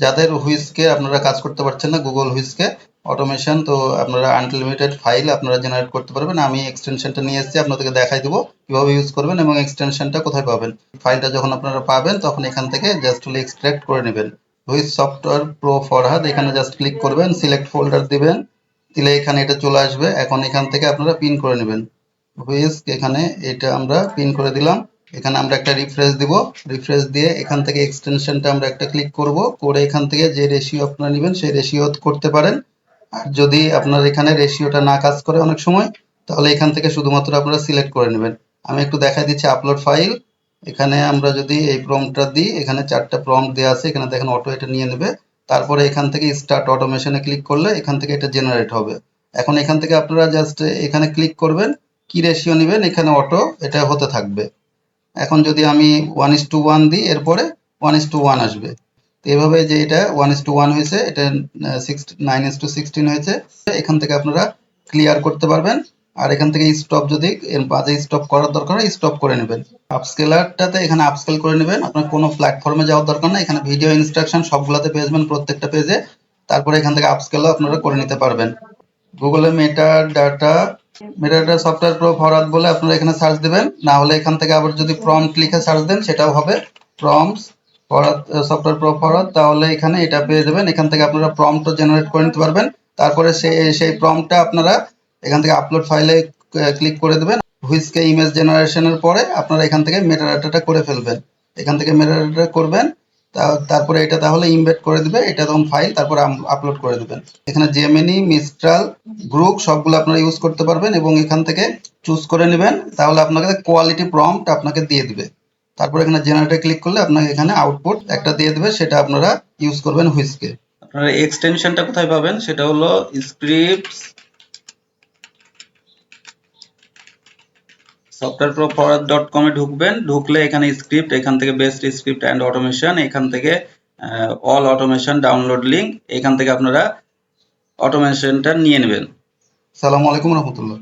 যাদের হুইস্কে আপনারা কাজ করতে পারছেন না, গুগল হুইস্কে অটোমেশন, তো আপনারা আনলিমিটেড ফাইল আপনারা জেনারেট করতে পারবেন। আমি এক্সটেনশনটা নিয়ে এসেছি, আপনাদেরকে দেখাই দেবো কিভাবে ইউজ করবেন এবং এক্সটেনশনটা কোথায় পাবেন। ফাইলটা যখন আপনারা পাবেন তখন এখান থেকে জাস্ট এক্সট্রাক্ট করে নেবেন। হুইস সফটওয়্যার প্রো ফরহাদ, এখানে জাস্ট ক্লিক করবেন, সিলেক্ট ফোল্ডার দিবেন, দিলে এখানে এটা চলে আসবে। এখন এখান থেকে আপনারা পিন করে নেবেন হুইস্ক, এখানে এটা আমরা পিন করে দিলাম। এখানে আমরা একটা রিফ্রেশ দিব, রিফ্রেশ দিয়ে এখান থেকে এক্সটেনশনটা আমরা একটা ক্লিক করব, করে এখান থেকে যে রেশিও আপনারা নেবেন সেই রেশিও করতে পারেন। আর যদি আপনার এখানে রেশিওটা না কাজ করে অনেক সময়, তাহলে এখান থেকে শুধুমাত্র আপনারা সিলেক্ট করে নেবেন। আমি একটু দেখাই দিচ্ছি আপলোড ফাইল। এখানে আমরা যদি এই প্রম্পটটা দিই, এখানে 4টা প্রম্পট দেওয়া আছে, এখানে দেখেন অটো এটা নিয়ে নেবে। তারপরে এখান থেকে স্টার্ট অটোমেশনে ক্লিক করলে এখান থেকে এটা জেনারেট হবে। এখন এখান থেকে আপনারা জাস্ট এখানে ক্লিক করবেন, কি রেশিও নেবেন এখানে অটো এটা হতে থাকবে। এখন যদি আমি 1:1 দিই, এরপরে 1:1 আসবে। তো এভাবে যে এটা 1:1 হয়েছে, এটা 9:16 হয়েছে। এখান থেকে আপনারা ক্লিয়ার করতে পারবেন। আর এখান থেকে স্টপ, যদি এর মাঝে স্টপ করার দরকার হয় স্টপ করে নেবেন। আপস্কেলারটাতে এখানে আপস্কেল করে নেবেন, আপনার কোনো প্ল্যাটফর্মে যাওয়ার দরকার না, এখানে ভিডিও ইনস্ট্রাকশন সবগুলোতে পেয়ে যাবেন, প্রত্যেকটা পেজে। তারপরে এখান থেকে আপস্কেলও আপনারা করে নিতে পারবেন। গুগলে meta data software pro forward বলে আপনারা এখানে সার্চ দেবেন, না হলে এখান থেকে আবার যদি প্রম্পট লিখে সার্চ দেন সেটাও হবে, prompts forward software pro forward, তাহলে এখানে এটা পেয়ে যাবেন। এখান থেকে আপনারা প্রম্পটও জেনারেট করে নিতে পারবেন। তারপরে সেই প্রম্পটটা আপনারা এখান থেকে আপলোড ফাইলে ক্লিক করে দেবেন। হুইস্কে ইমেজ জেনারেশনের পরে আপনারা এখান থেকে মেটাডাটাটা করে ফেলবেন। এখান থেকে মেটাডাটা করবেন, তারপরে এটা তাহলে ইমবেড করে দিবে, এটা তখন ফাইল, তারপরে আপলোড করে দিবেন। এখানে জেমিনি, মিস্ট্রাল, গ্রুক সবগুলো আপনারা ইউজ করতে পারবেন এবং এখান থেকে চুজ করে নেবেন, তাহলে আপনাকে কোয়ালিটি প্রম্পট আপনাকে দিয়ে দিবে। তারপর এখানে জেনারেটে ক্লিক করলে আপনাকে এখানে আউটপুট একটা দিয়ে দেবে, সেটা আপনারা ইউজ করবেন হুইস্কে। আপনারা এক্সটেনশনটা কোথায় পাবেন সেটা হলো স্ক্রিপ্টস softwareproforward.com এ ঢুকবেন, ঢুকলে এখানে স্ক্রিপ্ট, এখান থেকে বেস্ট স্ক্রিপ্ট অ্যান্ড অটোমেশন, এখান থেকে অল অটোমেশন ডাউনলোড লিঙ্ক, এখান থেকে আপনারা অটোমেশনটা নিয়ে নেবেন। আসসালামু আলাইকুম রহমতুল্লাহ।